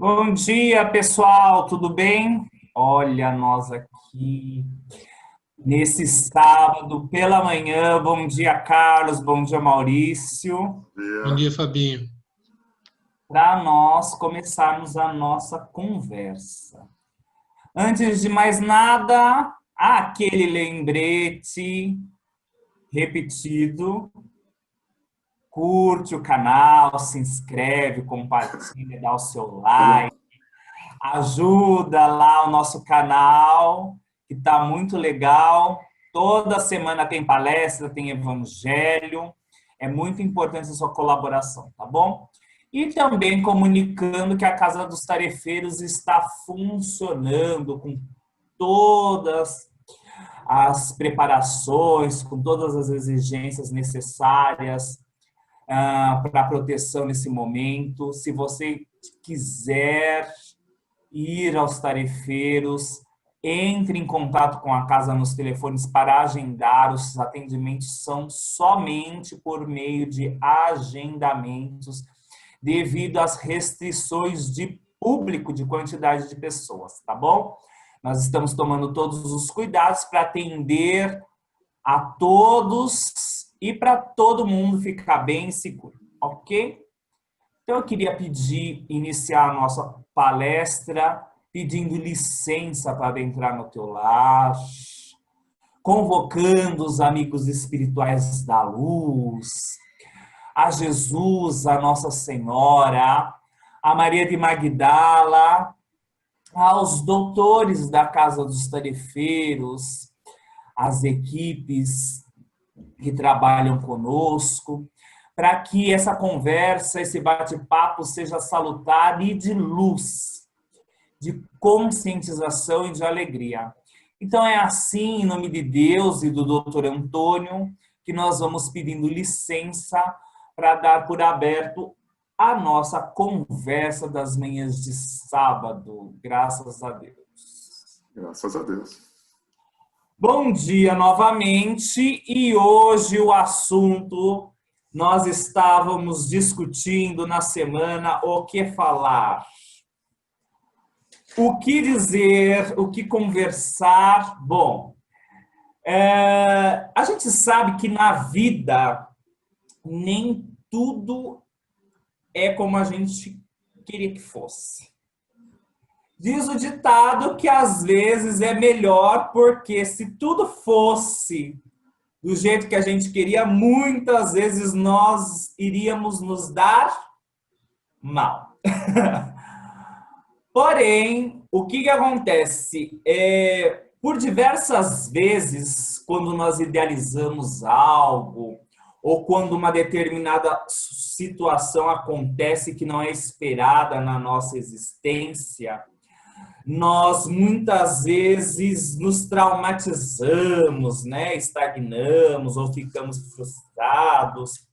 Bom dia, pessoal, tudo bem? Olha, nós aqui nesse sábado pela manhã. Bom dia, Carlos, bom dia, Maurício. Bom Dia. dia, Fabinho. Para nós começarmos a nossa conversa. Antes de mais nada, aquele lembrete repetido. Curte o canal, se inscreve, compartilha, dá o seu like. Ajuda lá o nosso canal, que está muito legal. Toda semana tem palestra, tem evangelho. É muito importante a sua colaboração, tá bom? E também comunicando que a Casa dos Tarefeiros está funcionando com todas as preparações, com todas as exigências necessárias para a proteção nesse momento. Se você quiser ir aos tarefeiros, entre em contato com a casa nos telefones para agendar. Os atendimentos são somente por meio de agendamentos, devido às restrições de público, de quantidade de pessoas, tá bom? Nós estamos tomando todos os cuidados para atender a todos e para todo mundo ficar bem seguro, ok? Então, eu queria iniciar a nossa palestra pedindo licença para entrar no teu lar, convocando os amigos espirituais da luz, a Jesus, a Nossa Senhora, a Maria de Magdala, aos doutores da Casa dos Tarefeiros, as equipes que trabalham conosco, para que essa conversa, esse bate-papo seja salutar e de luz, de conscientização e de alegria. Então é assim, em nome de Deus e do Dr. Antônio, que nós vamos pedindo licença para dar por aberto a nossa conversa das manhãs de sábado. Graças a Deus. Graças a Deus. Bom dia novamente, e hoje o assunto nós estávamos discutindo na semana o que falar, o que dizer, o que conversar. Bom, a gente sabe que na vida nem tudo é como a gente queria que fosse. Diz o ditado que às vezes é melhor, porque se tudo fosse do jeito que a gente queria, muitas vezes nós iríamos nos dar mal. Porém, o que acontece? Por diversas vezes, quando nós idealizamos algo, ou quando uma determinada situação acontece que não é esperada na nossa existência, nós muitas vezes nos traumatizamos, né? Estagnamos ou ficamos frustrados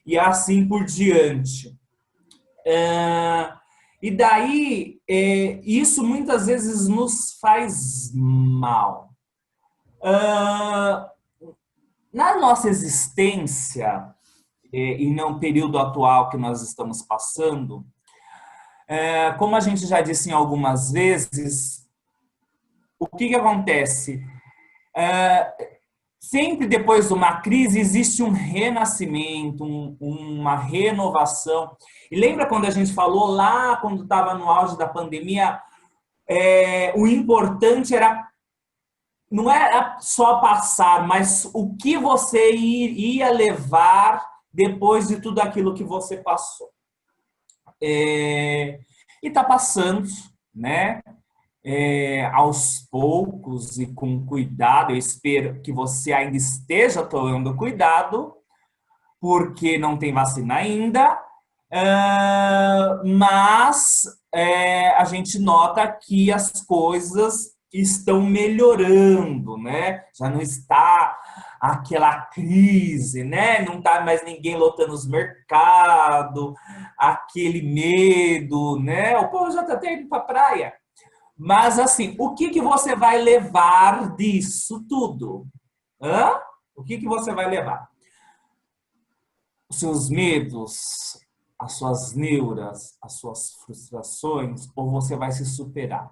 e assim por diante. E daí, isso muitas vezes nos faz mal. Na nossa existência, e no período atual que nós estamos passando, como a gente já disse em algumas vezes, o que acontece? Sempre depois de uma crise existe um renascimento, uma renovação. E lembra quando a gente falou lá, quando estava no auge da pandemia, o importante não era só passar, mas o que você ia levar depois de tudo aquilo que você passou. E está passando, né? Aos poucos e com cuidado. Eu espero que você ainda esteja tomando cuidado, porque não tem vacina ainda, mas a gente nota que as coisas estão melhorando, né? Já não está aquela crise, né? Não está mais ninguém lotando os mercados, aquele medo, né? O povo já está até indo para a praia. Mas, assim, o que você vai levar disso tudo? O que você vai levar? Os seus medos, as suas neuras, as suas frustrações, ou você vai se superar?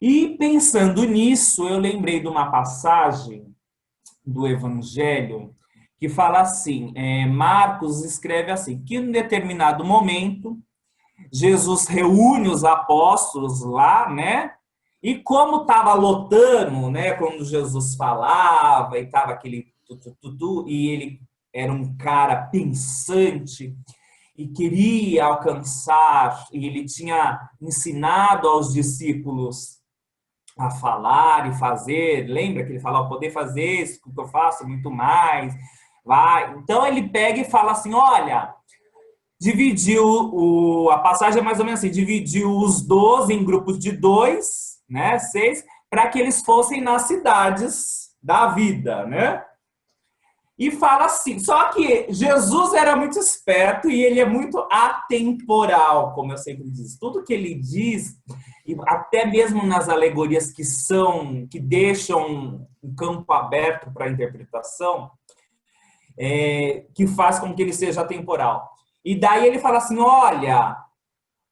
E pensando nisso, eu lembrei de uma passagem do Evangelho que fala assim, Marcos escreve assim, que em determinado momento, Jesus reúne os apóstolos lá, né? E como estava lotando, né? Quando Jesus falava e estava aquele e ele era um cara pensante e queria alcançar, e ele tinha ensinado aos discípulos a falar e fazer. Lembra que ele falou, poder fazer isso que eu faço, muito mais. Vai. Então ele pega e fala assim, olha, dividiu a passagem é mais ou menos assim, dividiu os 12 em grupos de 2, né, 6, para que eles fossem nas cidades da vida, né? E fala assim, só que Jesus era muito esperto e ele é muito atemporal, como eu sempre digo. Tudo que ele diz, até mesmo nas alegorias que deixam um campo aberto para a interpretação, que faz com que ele seja atemporal. E daí ele fala assim, olha,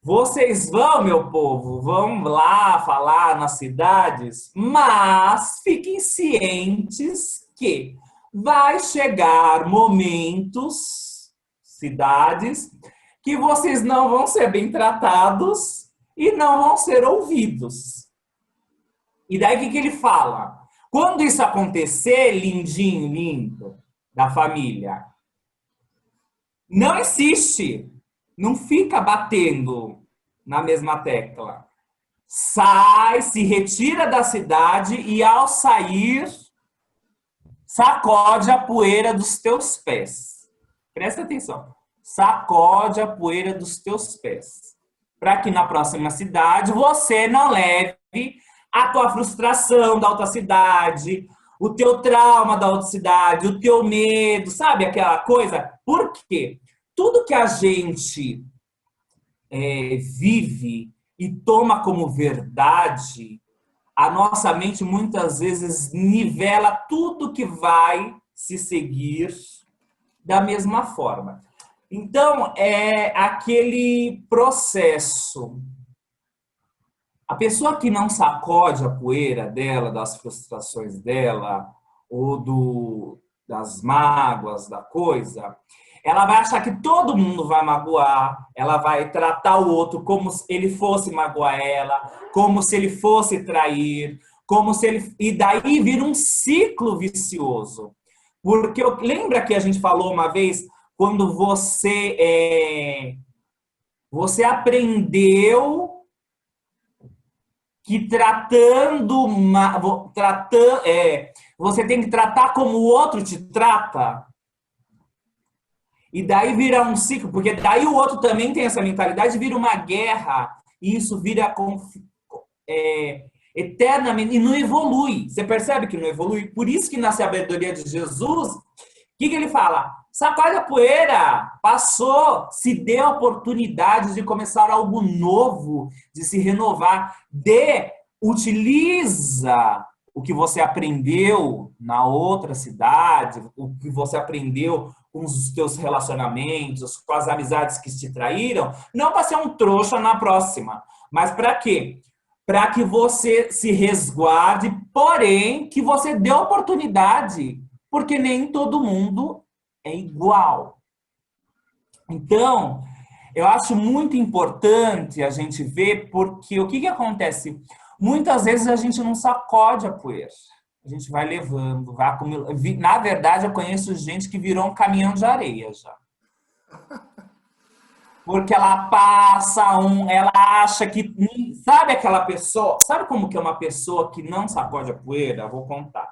vocês vão, meu povo, vão lá falar nas cidades, mas fiquem cientes que vai chegar momentos, cidades, que vocês não vão ser bem tratados e não vão ser ouvidos. E daí o que ele fala? Quando isso acontecer, lindinho, lindo, da família, não insiste, não fica batendo na mesma tecla. Sai, se retira da cidade e ao sair, sacode a poeira dos teus pés. Presta atenção. Sacode a poeira dos teus pés. Para que na próxima cidade você não leve a tua frustração da outra cidade, o teu trauma da outra cidade, o teu medo, sabe aquela coisa? Por quê? Tudo que a gente vive e toma como verdade, a nossa mente muitas vezes nivela tudo que vai se seguir da mesma forma. Então, é aquele processo. A pessoa que não sacode a poeira dela, das frustrações dela, ou das mágoas da coisa, ela vai achar que todo mundo vai magoar, ela vai tratar o outro como se ele fosse magoar ela, como se ele fosse trair, como se ele... E daí vira um ciclo vicioso. Porque lembra que a gente falou uma vez, quando você aprendeu que você tem que tratar como o outro te trata. E daí vira um ciclo, porque daí o outro também tem essa mentalidade, vira uma guerra, e isso vira eternamente, e não evolui. Você percebe que não evolui? Por isso que na sabedoria de Jesus, o que ele fala? Sacode a poeira, passou, se dê a oportunidade de começar algo novo, de se renovar, utiliza o que você aprendeu na outra cidade, o que você aprendeu com os teus relacionamentos, com as amizades que te traíram, não para ser um trouxa na próxima, mas para quê? Para que você se resguarde, porém que você dê oportunidade, porque nem todo mundo é igual. Então, eu acho muito importante a gente ver, porque o que acontece? Muitas vezes a gente não sacode a poeira. A gente vai levando, vai acumulando. Na verdade, eu conheço gente que virou um caminhão de areia já. Porque ela passa ela acha que... Sabe aquela pessoa... Sabe como que é uma pessoa que não sacode a poeira? Vou contar.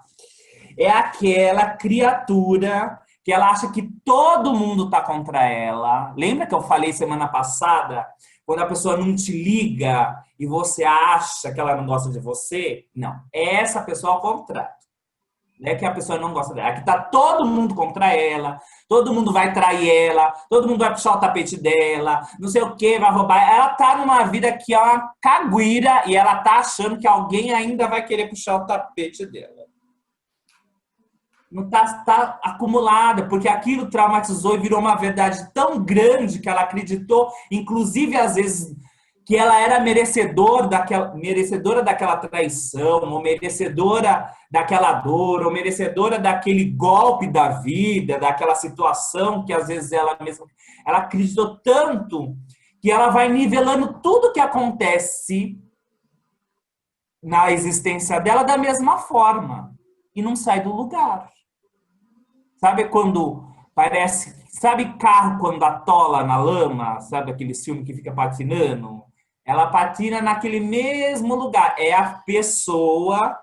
É aquela criatura que ela acha que todo mundo está contra ela. Lembra que eu falei semana passada? Quando a pessoa não te liga e você acha que ela não gosta de você? Não. Essa pessoa ao contrário. Não é que a pessoa não gosta dela. É que está todo mundo contra ela, todo mundo vai trair ela, todo mundo vai puxar o tapete dela, não sei o que, vai roubar. Ela está numa vida que é uma caguira e ela está achando que alguém ainda vai querer puxar o tapete dela. não tá acumulada, porque aquilo traumatizou e virou uma verdade tão grande que ela acreditou, inclusive às vezes que ela era merecedora daquela traição, ou merecedora daquela dor, ou merecedora daquele golpe da vida, daquela situação que às vezes ela mesma, ela acreditou tanto que ela vai nivelando tudo que acontece na existência dela da mesma forma e não sai do lugar. Sabe quando parece, sabe carro quando atola na lama, sabe aquele filme que fica patinando? Ela patina naquele mesmo lugar. É a pessoa.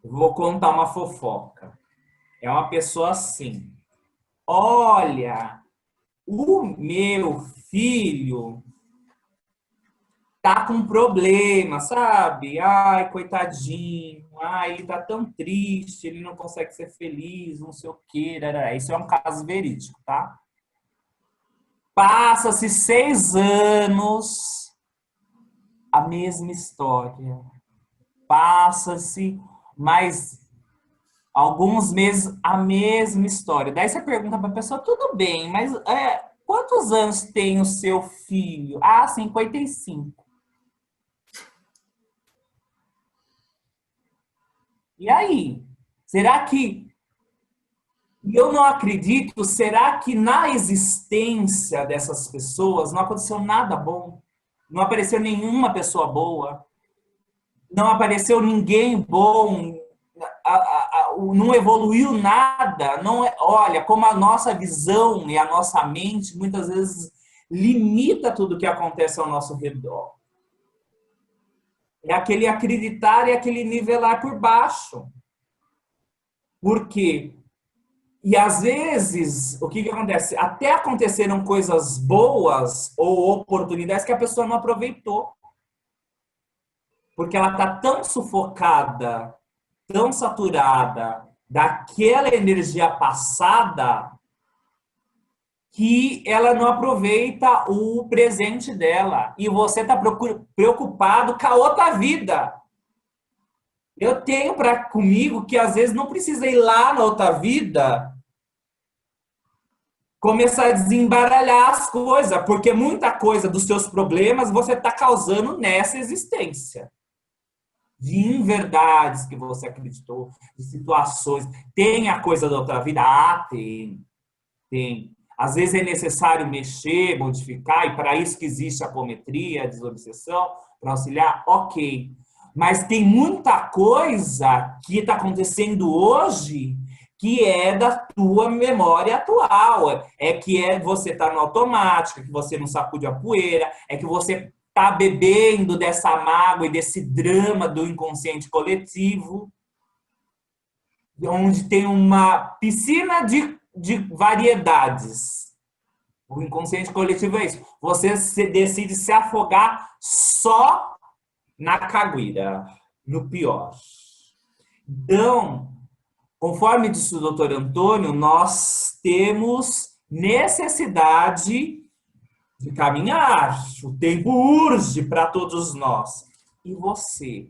Vou contar uma fofoca. É uma pessoa assim. Olha, o meu filho tá com problema, sabe? Ai, coitadinho. Ai, ele tá tão triste, ele não consegue ser feliz, não sei o quê. Isso é um caso verídico, tá? Passa-se 6 anos, a mesma história. Passa-se mais alguns meses, a mesma história. Daí você pergunta para a pessoa, tudo bem, mas quantos anos tem o seu filho? Ah, 55. E aí? Será que... Eu não acredito, será que na existência dessas pessoas não aconteceu nada bom? Não apareceu nenhuma pessoa boa? Não apareceu ninguém bom, não evoluiu nada. Não é, olha, como a nossa visão e a nossa mente muitas vezes limita tudo que acontece ao nosso redor. É aquele acreditar e aquele nivelar por baixo. Por quê? E às vezes, o que acontece? Até aconteceram coisas boas ou oportunidades que a pessoa não aproveitou. Porque ela está tão sufocada, tão saturada daquela energia passada que ela não aproveita o presente dela. E você está preocupado com a outra vida. Eu tenho para comigo que às vezes não precisa ir lá na outra vida começar a desembaralhar as coisas, porque muita coisa dos seus problemas você está causando nessa existência. De inverdades que você acreditou, de situações. Tem a coisa da outra vida? Ah, tem. Tem. Às vezes é necessário mexer, modificar, e para isso que existe a apometria, a desobsessão, para auxiliar, ok. Mas tem muita coisa que está acontecendo hoje que é da tua memória atual. É que você está no automático, que você não sacude a poeira, é que você está bebendo dessa mágoa e desse drama do inconsciente coletivo, onde tem uma piscina de variedades. O inconsciente coletivo é isso. Você decide se afogar só na caguira, no pior. Então, conforme disse o doutor Antônio, nós temos necessidade de caminhar. O tempo urge para todos nós. E você?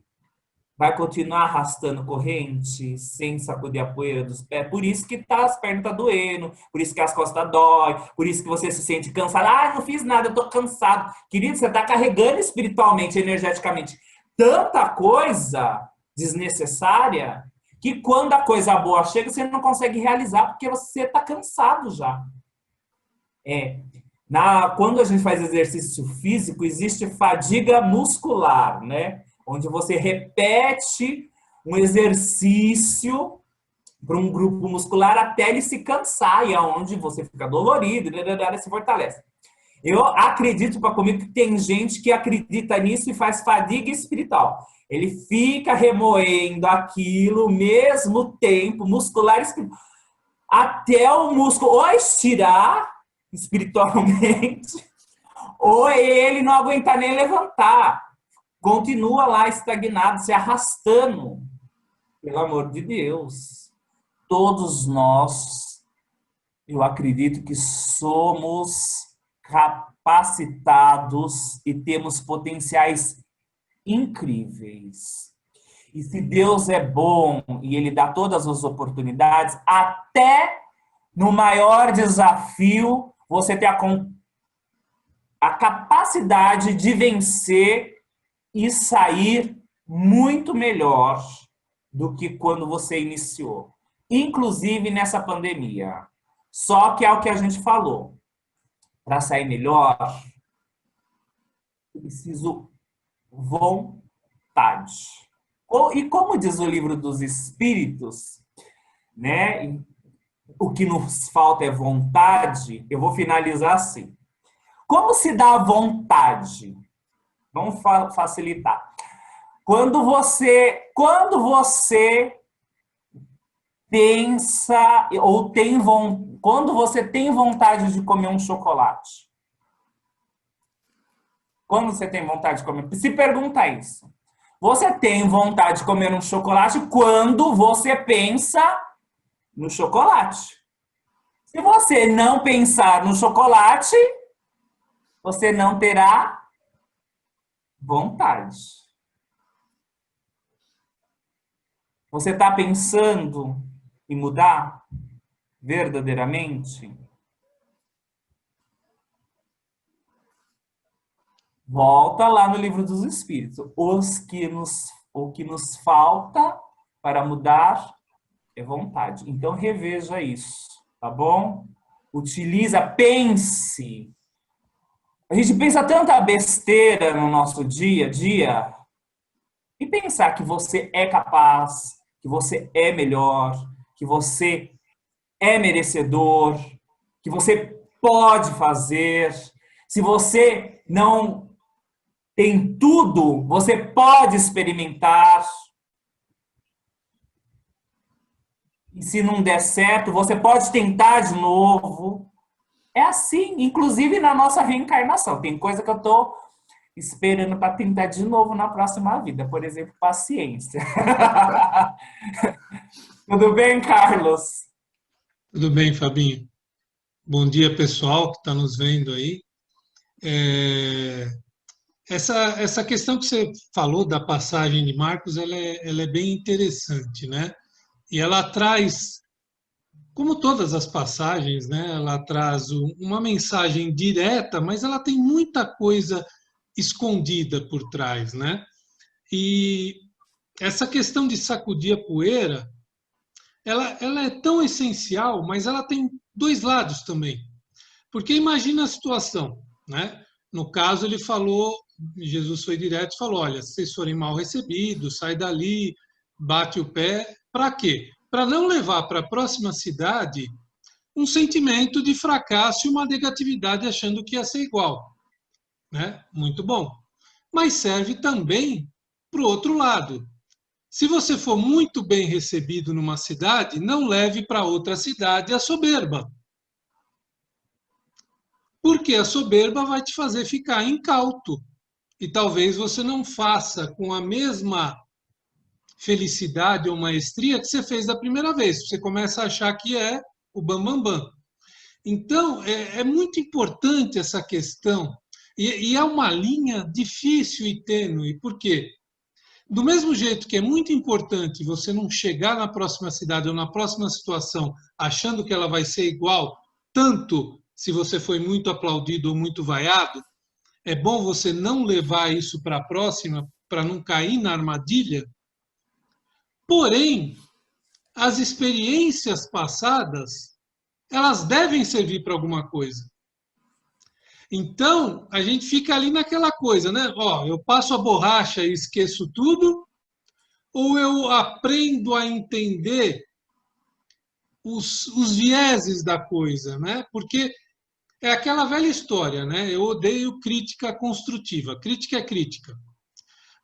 Vai continuar arrastando corrente sem sacudir a poeira dos pés? Por isso que as pernas tá doendo, por isso que as costas dói, por isso que você se sente cansado. Ah, não fiz nada, eu tô cansado. Querido, você tá carregando espiritualmente, energeticamente tanta coisa desnecessária que quando a coisa boa chega, você não consegue realizar porque você tá cansado já. Quando a gente faz exercício físico, existe fadiga muscular, né? Onde você repete um exercício para um grupo muscular até ele se cansar, e aonde você fica dolorido, se fortalece. Eu acredito para comigo que tem gente que acredita nisso e faz fadiga espiritual. Ele fica remoendo aquilo o mesmo tempo, muscular, até o músculo ou estirar espiritualmente, ou ele não aguentar nem levantar. Continua lá estagnado, se arrastando. Pelo amor de Deus. Todos nós, eu acredito que somos capacitados e temos potenciais incríveis. E se Deus é bom e Ele dá todas as oportunidades, até no maior desafio, você tem a capacidade de vencer e sair muito melhor do que quando você iniciou. Inclusive nessa pandemia. Só que é o que a gente falou. Para sair melhor, eu preciso vontade. E como diz o livro dos Espíritos, né? O que nos falta é vontade. Eu vou finalizar assim. Como se dá a vontade? Vamos facilitar. Quando você pensa ou quando você tem vontade de comer um chocolate. Quando você tem vontade de comer, se pergunta isso. Você tem vontade de comer um chocolate quando você pensa no chocolate. Se você não pensar no chocolate, você não terá vontade. Você está pensando em mudar verdadeiramente? Volta lá no livro dos Espíritos. O que nos falta para mudar é vontade. Então reveja isso, tá bom? Utiliza, pense. A gente pensa tanta besteira no nosso dia a dia. E pensar que você é capaz, que você é melhor, que você é merecedor, que você pode fazer. Se você não tem tudo, você pode experimentar. E se não der certo, você pode tentar de novo. É assim, inclusive na nossa reencarnação. Tem coisa que eu estou esperando para tentar de novo na próxima vida. Por exemplo, paciência. Tudo bem, Carlos? Tudo bem, Fabinho? Bom dia, pessoal que está nos vendo aí. Essa questão que você falou da passagem de Marcos, ela é bem interessante, né? E ela traz, como todas as passagens, né? Ela traz uma mensagem direta, mas ela tem muita coisa escondida por trás, né? E essa questão de sacudir a poeira, ela é tão essencial, mas ela tem dois lados também. Porque imagina a situação, né? No caso, ele falou, Jesus foi direto e falou: olha, se vocês forem mal recebidos, sai dali, bate o pé. Para quê? Para não levar para a próxima cidade um sentimento de fracasso e uma negatividade achando que ia ser igual, né? Muito bom. Mas serve também para o outro lado. Se você for muito bem recebido numa cidade, não leve para outra cidade a soberba. Porque a soberba vai te fazer ficar incauto. E talvez você não faça com a mesma felicidade ou maestria que você fez da primeira vez. Você começa a achar que é o bambambam. Bam, bam. Então, é muito importante essa questão. E é uma linha difícil e tênue. Por quê? Do mesmo jeito que é muito importante você não chegar na próxima cidade ou na próxima situação achando que ela vai ser igual, tanto se você foi muito aplaudido ou muito vaiado, é bom você não levar isso para a próxima para não cair na armadilha. Porém, as experiências passadas, elas devem servir para alguma coisa. Então, a gente fica ali naquela coisa, né? Ó, eu passo a borracha e esqueço tudo, ou eu aprendo a entender os vieses da coisa, né? Porque é aquela velha história, né? Eu odeio crítica construtiva. Crítica é crítica.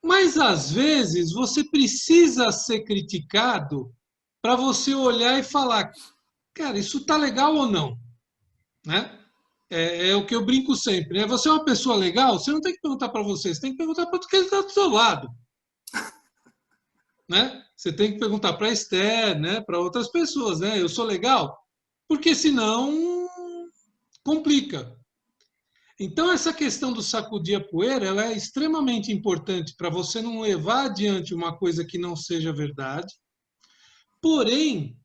Mas, às vezes, você precisa ser criticado para você olhar e falar, cara, isso tá legal ou não? Né? É o que eu brinco sempre. Né? Você é uma pessoa legal? Você não tem que perguntar para você, você tem que perguntar para quem está do seu lado. Né? Você tem que perguntar para a Esther, né? Para outras pessoas. Né? Eu sou legal? Porque senão complica. Então, essa questão do sacudir a poeira, ela é extremamente importante para você não levar adiante uma coisa que não seja verdade. Porém,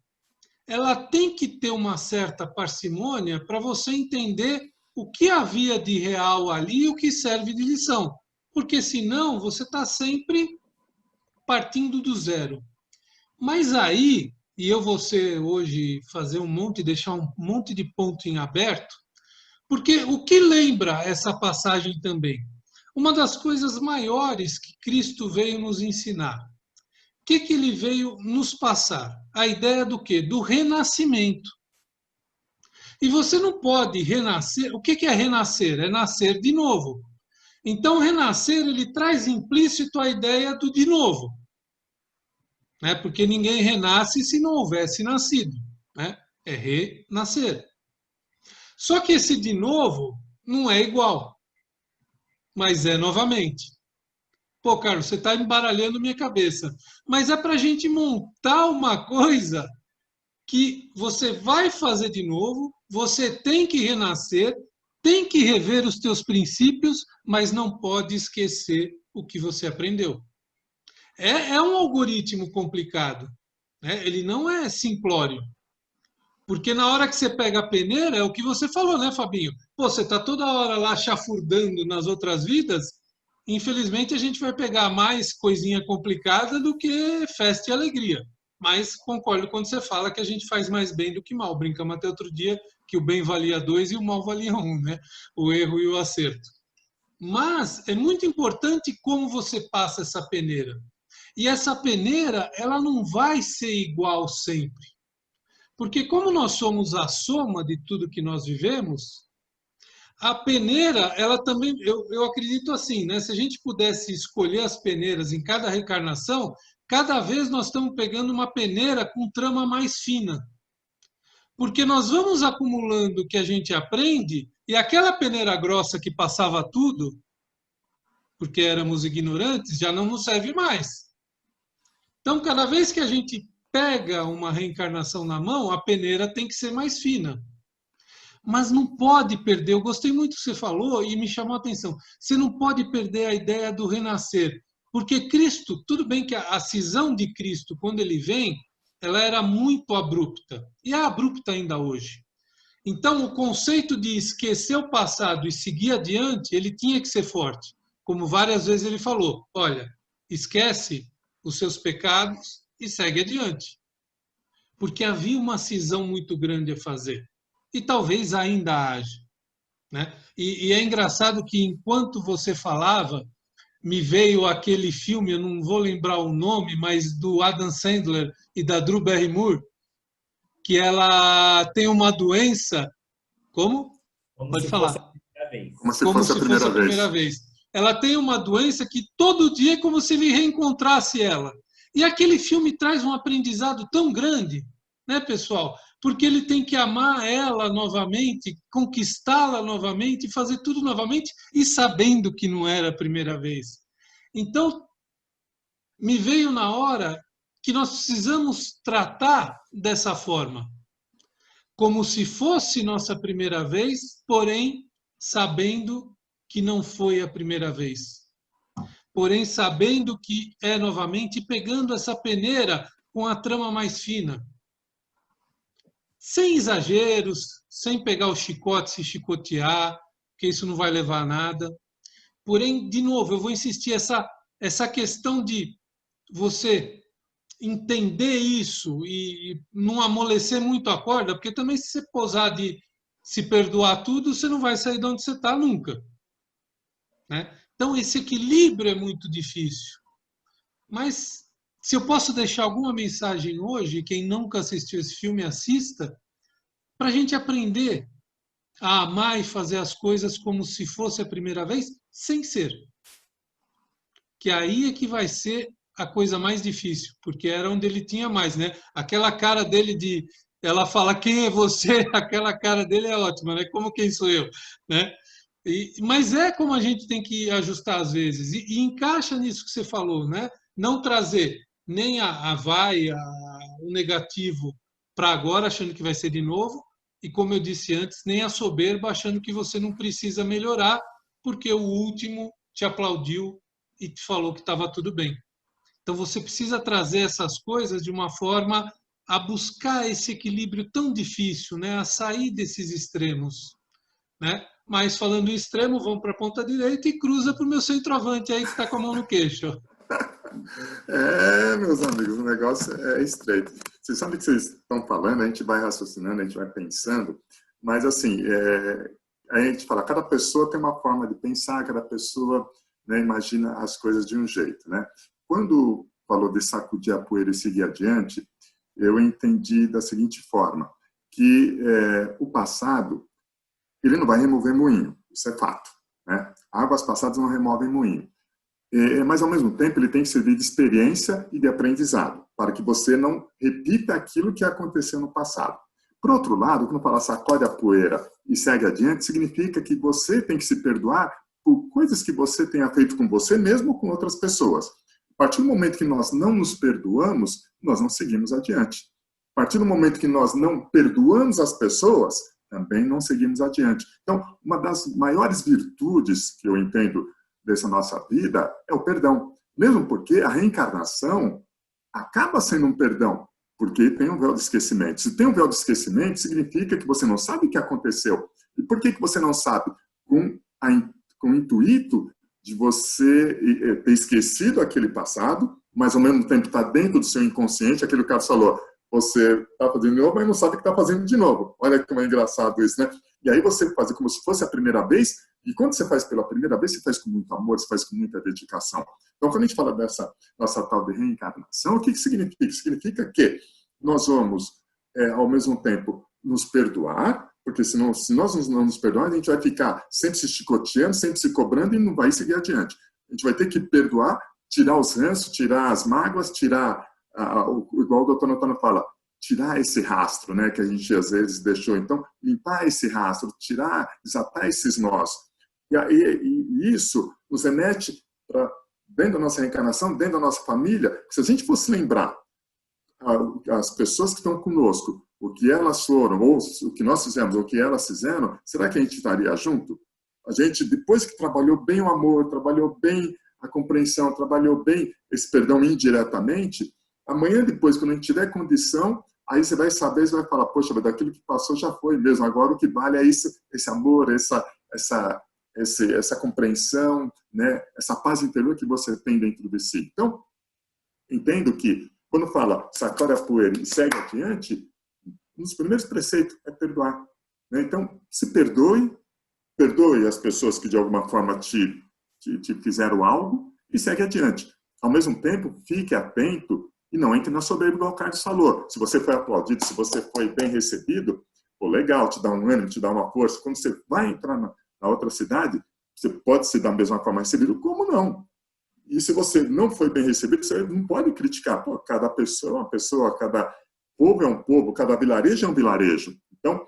ela tem que ter uma certa parcimônia para você entender o que havia de real ali e o que serve de lição. Porque senão você está sempre partindo do zero. Mas aí, e eu vou hoje fazer deixar um monte de ponto em aberto, porque o que lembra essa passagem também? Uma das coisas maiores que Cristo veio nos ensinar. O que ele veio nos passar? A ideia do quê? Do renascimento. E você não pode renascer. O que é renascer? É nascer de novo. Então, renascer, ele traz implícito a ideia do de novo. Né? Porque ninguém renasce se não houvesse nascido. Né? É renascer. Só que esse de novo não é igual, mas é novamente. Pô, Carlos, você está embaralhando minha cabeça. Mas é para a gente montar uma coisa que você vai fazer de novo, você tem que renascer, tem que rever os teus princípios, mas não pode esquecer o que você aprendeu. É um algoritmo complicado, né? Ele não é simplório. Porque na hora que você pega a peneira, é o que você falou, né, Fabinho? Pô, você está toda hora lá chafurdando nas outras vidas, infelizmente a gente vai pegar mais coisinha complicada do que festa e alegria. Mas concordo quando você fala que a gente faz mais bem do que mal. Brincamos até outro dia que o bem valia 2 e o mal valia 1, né? O erro e o acerto. Mas é muito importante como você passa essa peneira. E essa peneira, ela não vai ser igual sempre. Porque como nós somos a soma de tudo que nós vivemos, a peneira, ela também, eu acredito assim, né? Se a gente pudesse escolher as peneiras em cada reencarnação, cada vez nós estamos pegando uma peneira com trama mais fina. Porque nós vamos acumulando o que a gente aprende, e aquela peneira grossa que passava tudo, porque éramos ignorantes, já não nos serve mais. Então, cada vez que a gente pega uma reencarnação na mão, a peneira tem que ser mais fina. Mas não pode perder, eu gostei muito do que você falou e me chamou a atenção, você não pode perder a ideia do renascer, porque Cristo, tudo bem que a cisão de Cristo, quando ele vem, ela era muito abrupta, e é abrupta ainda hoje. Então, o conceito de esquecer o passado e seguir adiante, ele tinha que ser forte, como várias vezes ele falou, olha, esquece os seus pecados e segue adiante. Porque havia uma cisão muito grande a fazer. E talvez ainda haja. Né? E é engraçado que enquanto você falava, me veio aquele filme, eu não vou lembrar o nome, mas do Adam Sandler e da Drew Barrymore, que ela tem uma doença, como? Como Pode se fosse falar. a primeira vez. Como se fosse a primeira vez. Ela tem uma doença que todo dia é como se ele reencontrasse ela. E aquele filme traz um aprendizado tão grande, né, pessoal? Porque ele tem que amar ela novamente, conquistá-la novamente, fazer tudo novamente e sabendo que não era a primeira vez. Então, me veio na hora que nós precisamos tratar dessa forma, como se fosse nossa primeira vez, porém sabendo que não foi a primeira vez. Porém sabendo que é novamente pegando essa peneira com a trama mais fina. Sem exageros, sem pegar o chicote, se chicotear, porque isso não vai levar a nada. Porém, de novo, eu vou insistir, essa questão de você entender isso e não amolecer muito a corda, porque também se você posar de se perdoar tudo, você não vai sair de onde você está nunca. Né? Então, esse equilíbrio é muito difícil. Mas, se eu posso deixar alguma mensagem hoje, quem nunca assistiu esse filme, assista, para a gente aprender a amar e fazer as coisas como se fosse a primeira vez, sem ser. Que aí é que vai ser a coisa mais difícil, porque era onde ele tinha mais, né? Aquela cara dele de... Ela fala, quem é você? Aquela cara dele é ótima, né? Como quem sou eu, né? Mas é como a gente tem que ajustar às vezes. E encaixa nisso que você falou, né? Não trazer nem o negativo para agora, achando que vai ser de novo, e, como eu disse antes, nem a soberba achando que você não precisa melhorar porque o último te aplaudiu e te falou que estava tudo bem. Então você precisa trazer essas coisas de uma forma a buscar esse equilíbrio tão difícil, né? A sair desses extremos, né? Mas falando em extremo, vamos para a ponta direita e cruza para o meu centroavante aí que está com a mão no queixo. Meus amigos, o negócio é estreito. Vocês sabem o que vocês estão falando, a gente vai raciocinando, a gente vai pensando, mas assim, a gente fala, cada pessoa tem uma forma de pensar, cada pessoa, né, imagina as coisas de um jeito, né? Quando falou de sacudir a poeira e seguir adiante, eu entendi da seguinte forma, que o passado, ele não vai remover moinho, isso é fato, né? Águas passadas não removem moinho. Mas, ao mesmo tempo, ele tem que servir de experiência e de aprendizado, para que você não repita aquilo que aconteceu no passado. Por outro lado, quando fala sacode a poeira e segue adiante, significa que você tem que se perdoar por coisas que você tenha feito com você mesmo ou com outras pessoas. A partir do momento que nós não nos perdoamos, nós não seguimos adiante. A partir do momento que nós não perdoamos as pessoas, também não seguimos adiante. Então, uma das maiores virtudes que eu entendo dessa nossa vida é o perdão. Mesmo porque a reencarnação acaba sendo um perdão, porque tem um véu de esquecimento. Se tem um véu de esquecimento, significa que você não sabe o que aconteceu. E por que você não sabe? Com o intuito de você ter esquecido aquele passado, mas ao mesmo tempo está dentro do seu inconsciente, aquele que o Carlos falou, você está fazendo de novo, mas não sabe que está fazendo de novo. Olha como é engraçado isso, né? E aí você faz como se fosse a primeira vez, e quando você faz pela primeira vez, você faz com muito amor, você faz com muita dedicação. Então, quando a gente fala dessa nossa tal de reencarnação, o que significa? Significa que nós vamos, ao mesmo tempo, nos perdoar, porque se nós não nos perdoarmos, a gente vai ficar sempre se chicoteando, sempre se cobrando e não vai seguir adiante. A gente vai ter que perdoar, tirar os ranços, tirar as mágoas, tirar, igual o doutor Antônio fala, tirar esse rastro, né, que a gente às vezes deixou. Então, limpar esse rastro, desatar esses nós. E isso nos remete para dentro da nossa reencarnação, dentro da nossa família. Se a gente fosse lembrar as pessoas que estão conosco, o que elas foram, ou o que nós fizemos, ou o que elas fizeram, será que a gente estaria junto? A gente, depois que trabalhou bem o amor, trabalhou bem a compreensão, trabalhou bem esse perdão indiretamente, amanhã depois, quando a gente tiver condição, aí você vai saber, você vai falar, poxa, mas daquilo que passou já foi mesmo, agora o que vale é isso, esse amor, essa compreensão, né? Essa paz interior que você tem dentro de si. Então, entendo que, quando fala sacode a poeira e segue adiante, um dos primeiros preceitos é perdoar, né? Então, se perdoe as pessoas que de alguma forma te fizeram algo e segue adiante. Ao mesmo tempo, fique atento e não entre na soberba, igual o Carlos falou. Se você foi aplaudido, se você foi bem recebido, pô, legal, te dá um ânimo, te dá uma força. Quando você vai entrar na outra cidade, você pode ser da mesma forma recebido, como não? E se você não foi bem recebido, você não pode criticar. Pô, cada pessoa é uma pessoa, cada povo é um povo, cada vilarejo é um vilarejo. Então,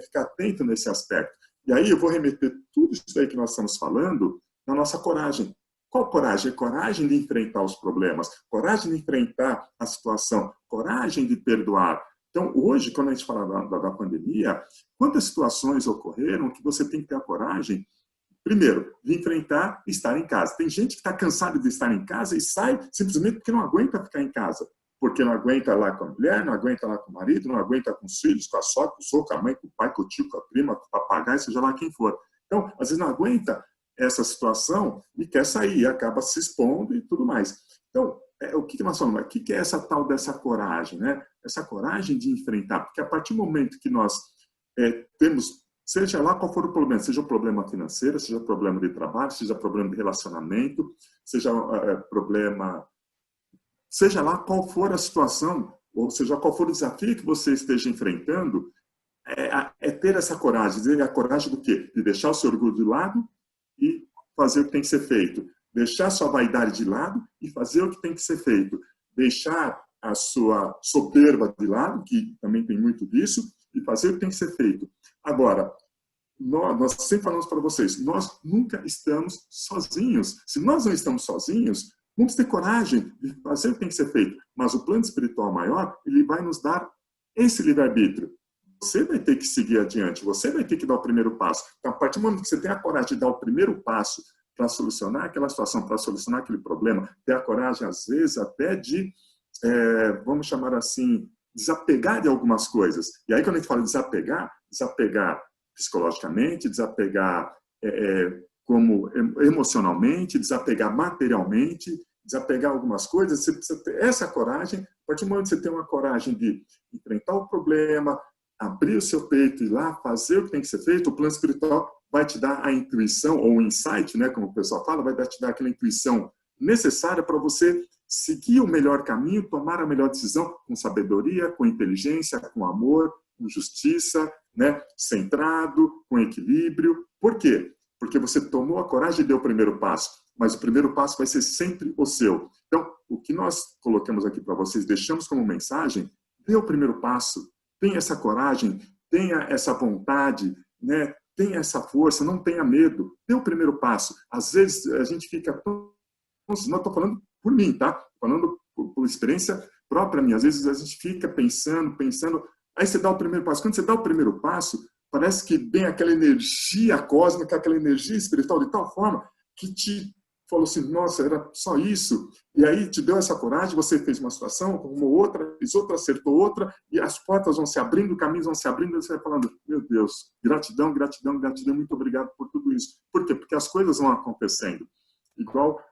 ficar atento nesse aspecto. E aí eu vou remeter tudo isso aí que nós estamos falando na nossa coragem. Qual coragem? Coragem de enfrentar os problemas, coragem de enfrentar a situação, coragem de perdoar. Então, hoje, quando a gente fala da pandemia, quantas situações ocorreram que você tem que ter a coragem, primeiro, de enfrentar e estar em casa. Tem gente que está cansada de estar em casa e sai simplesmente porque não aguenta ficar em casa. Porque não aguenta lá com a mulher, não aguenta lá com o marido, não aguenta com os filhos, com a sogra, com o sogro, com a mãe, com o pai, com o tio, com a prima, com o papagaio, seja lá quem for. Então, às vezes não aguenta essa situação e quer sair, acaba se expondo e tudo mais. Então, o que nós falamos? O que é essa tal dessa coragem, né? Essa coragem de enfrentar, porque a partir do momento que nós temos, seja lá qual for o problema, seja o problema financeiro, seja o problema de trabalho, seja problema de relacionamento, seja problema, seja lá qual for a situação, ou seja qual for o desafio que você esteja enfrentando, ter essa coragem. Dizer a coragem do quê? De deixar o seu orgulho de lado e fazer o que tem que ser feito. Deixar a sua vaidade de lado e fazer o que tem que ser feito. Deixar a sua soberba de lado, que também tem muito disso, e fazer o que tem que ser feito. Agora, nós sempre falamos para vocês, nós nunca estamos sozinhos. Se nós não estamos sozinhos, vamos ter coragem de fazer o que tem que ser feito. Mas o plano espiritual maior, ele vai nos dar esse livre-arbítrio você vai ter que seguir adiante, você vai ter que dar o primeiro passo. Então, a partir do momento que você tem a coragem de dar o primeiro passo para solucionar aquela situação, para solucionar aquele problema, ter a coragem, às vezes, até de, vamos chamar assim, desapegar de algumas coisas. E aí, quando a gente fala desapegar, desapegar psicologicamente, desapegar como emocionalmente, desapegar materialmente, desapegar algumas coisas, você precisa ter essa coragem. A partir do momento que você tem uma coragem de enfrentar o problema, abrir o seu peito e ir lá fazer o que tem que ser feito, o plano espiritual vai te dar a intuição, ou o insight, né, como o pessoal fala, vai te dar aquela intuição necessária para você seguir o melhor caminho, tomar a melhor decisão com sabedoria, com inteligência, com amor, com justiça, né, centrado, com equilíbrio. Por quê? Porque você tomou a coragem e deu o primeiro passo. Mas o primeiro passo vai ser sempre o seu. Então, o que nós colocamos aqui para vocês, deixamos como mensagem, dê o primeiro passo, tenha essa coragem, tenha essa vontade, né? Tenha essa força, não tenha medo, dê o primeiro passo. Às vezes a gente fica tão... Não estou falando por mim, tá? Falando por experiência própria minha. Às vezes a gente fica pensando, aí você dá o primeiro passo. Quando você dá o primeiro passo, parece que vem aquela energia cósmica, aquela energia espiritual de tal forma que te falou assim, nossa, era só isso. E aí te deu essa coragem, você fez uma situação, arrumou outra, fez outra, acertou outra, e as portas vão se abrindo, caminhos vão se abrindo, e você vai falando, meu Deus, gratidão, gratidão, gratidão, muito obrigado por tudo isso. Por quê? Porque as coisas vão acontecendo. Igual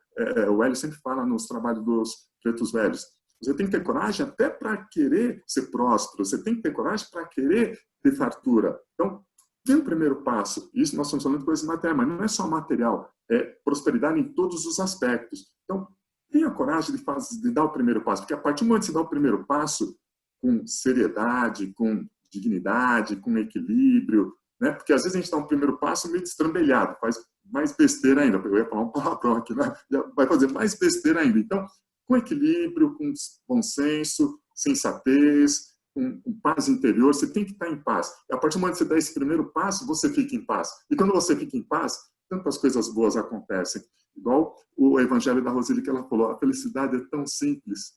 o Hélio sempre fala nos trabalhos dos pretos velhos. Você tem que ter coragem até para querer ser próspero, você tem que ter coragem para querer ter fartura. Então, dê o primeiro passo. Isso nós estamos falando de coisas materiais, mas não é só material, é prosperidade em todos os aspectos. Então, tenha coragem de dar o primeiro passo, porque a partir do momento que você dá o primeiro passo, com seriedade, com dignidade, com equilíbrio, né? Porque às vezes a gente dá um primeiro passo meio destrambelhado, faz mais besteira ainda. Eu ia falar um palavrão aqui, né? Vai fazer mais besteira ainda. Então, com equilíbrio, com bom senso, sensatez, com paz interior, você tem que estar em paz. E a partir do momento que você dá esse primeiro passo, você fica em paz. E quando você fica em paz, tantas coisas boas acontecem. Igual o Evangelho da Roseli que ela falou, a felicidade é tão simples.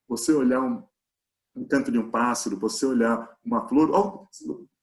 Você olhar um canto de um pássaro, você olhar uma flor,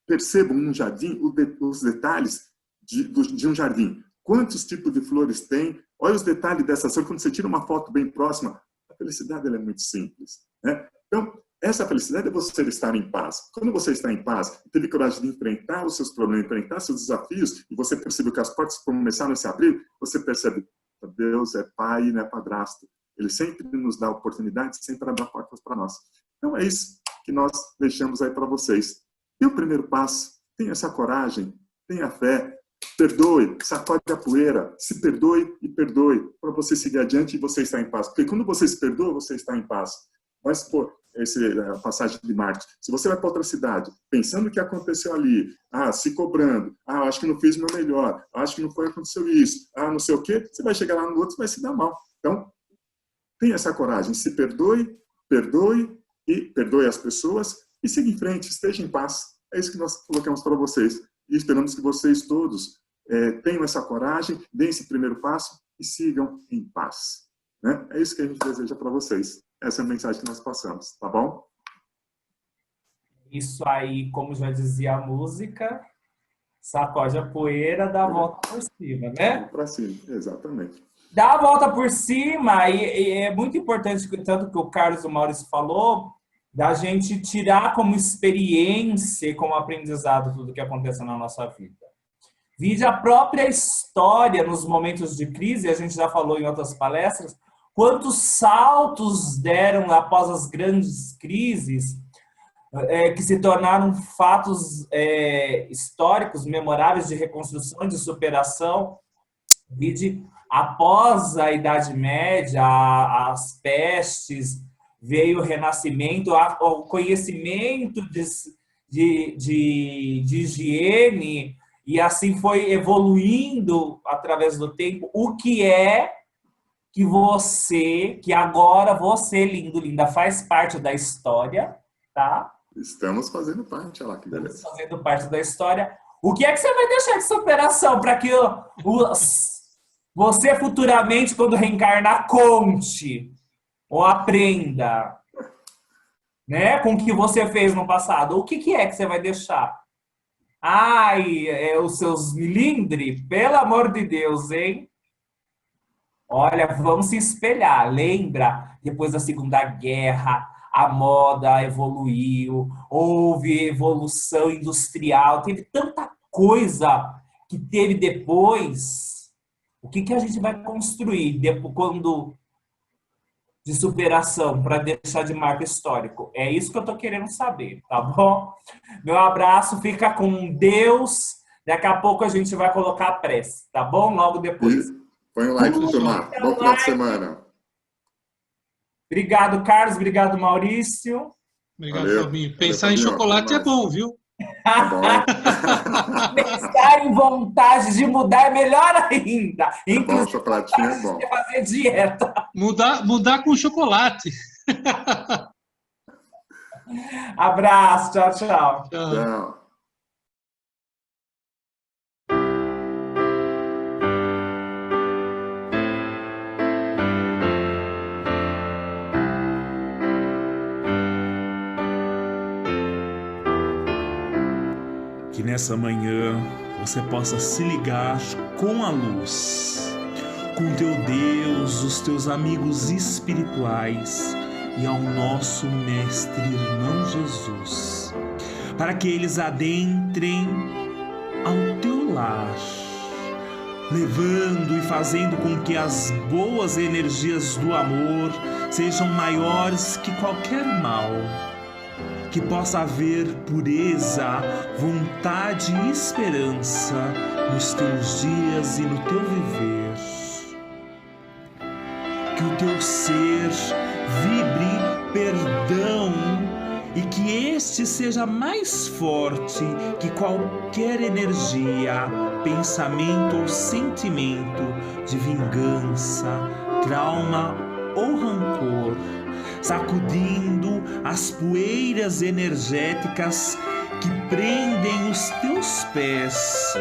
percebam num jardim os detalhes de um jardim. Quantos tipos de flores tem? Olha os detalhes dessa flor. Quando você tira uma foto bem próxima, a felicidade ela é muito simples, né? Então, essa felicidade é você estar em paz. Quando você está em paz, teve coragem de enfrentar os seus problemas, enfrentar seus desafios, e você percebeu que as portas começaram a se abrir, você percebe que Deus é pai e não é padrasto. Ele sempre nos dá oportunidades, sempre abre portas para nós. Então é isso que nós deixamos aí para vocês. E o primeiro passo, tenha essa coragem, tenha fé, perdoe, sacode a poeira, se perdoe e perdoe, para você seguir adiante e você estar em paz. Porque quando você se perdoa, você está em paz. Mas, pô, a passagem de Marcos, se você vai para outra cidade, pensando o que aconteceu ali, se cobrando, acho que não fiz o meu melhor, acho que não foi aconteceu isso, não sei o quê, você vai chegar lá no outro e vai se dar mal. Então, tenha essa coragem, se perdoe, perdoe e perdoe as pessoas e siga em frente, esteja em paz. É isso que nós colocamos para vocês. E esperamos que vocês todos tenham essa coragem, deem esse primeiro passo e sigam em paz. Né? É isso que a gente deseja para vocês. Essa é a mensagem que nós passamos, tá bom? Isso aí, como já dizia a música, sacode a poeira, dá a volta por cima, né? Para cima, exatamente. Dá a volta por cima e é muito importante, tanto que o Carlos e o Maurício falou, da gente tirar como experiência, como aprendizado tudo que acontece na nossa vida. Vide a própria história nos momentos de crise, a gente já falou em outras palestras, quantos saltos deram após as grandes crises, que se tornaram fatos históricos, memoráveis de reconstrução e de superação. Vide após a Idade Média, as pestes, veio o Renascimento, o conhecimento de higiene, e assim foi evoluindo através do tempo. O que é que agora você, lindo, linda, faz parte da história, tá? Estamos fazendo parte, olha lá, que beleza. Estamos fazendo parte da história. O que é que você vai deixar de superação para que você futuramente, quando reencarnar, conte ou aprenda? né? Com o que você fez no passado. O que é que você vai deixar? Ai, os seus milindres, pelo amor de Deus, hein? Olha, vamos se espelhar. Lembra, depois da Segunda Guerra, a moda evoluiu, houve evolução industrial, teve tanta coisa que teve depois. O que a gente vai construir depois, quando de superação para deixar de marco histórico? É isso que eu estou querendo saber, tá bom? Meu abraço, fica com Deus. Daqui a pouco a gente vai colocar a prece, tá bom? Logo depois. E põe o like, turma. Bom final de semana. Obrigado, Carlos. Obrigado, Maurício. Obrigado, Fabinho. Pensar em chocolate é bom, viu? Tá bom. Pensar em vontade de mudar é melhor ainda. Inclusive, bom, chocolatinho é bom. Fazer dieta. Mudar com chocolate. Abraço. Tchau, tchau. Tchau. Que nessa manhã você possa se ligar com a luz, com teu Deus, os teus amigos espirituais e ao nosso Mestre Irmão Jesus, para que eles adentrem ao teu lar, levando e fazendo com que as boas energias do amor sejam maiores que qualquer mal. Que possa haver pureza, vontade e esperança nos teus dias e no teu viver. Que o teu ser vibre perdão e que este seja mais forte que qualquer energia, pensamento ou sentimento de vingança, trauma ou rancor, sacudindo as poeiras energéticas que prendem os teus pés,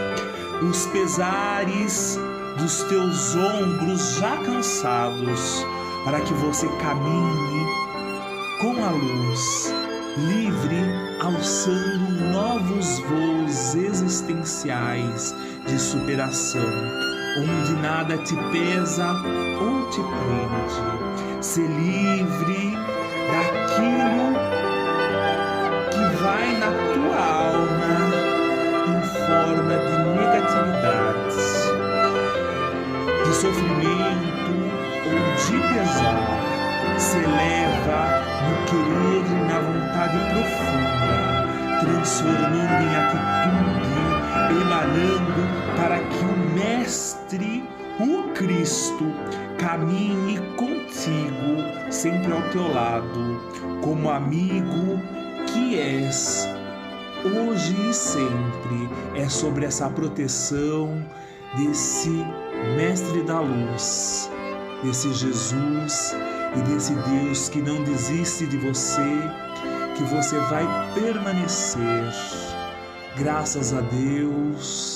os pesares dos teus ombros já cansados, para que você caminhe com a luz, livre, alçando novos voos existenciais de superação, onde nada te pesa ou te prende. Ser livre daquilo que vai na tua alma em forma de negatividades, de sofrimento ou de pesar. Se eleva no querer e na vontade profunda, transformando em atitude, emanando para que o Mestre, o Cristo, caminhe contigo, sempre ao teu lado, como amigo que és, hoje e sempre. É sobre essa proteção desse Mestre da Luz, desse Jesus e desse Deus que não desiste de você, que você vai permanecer. Graças a Deus.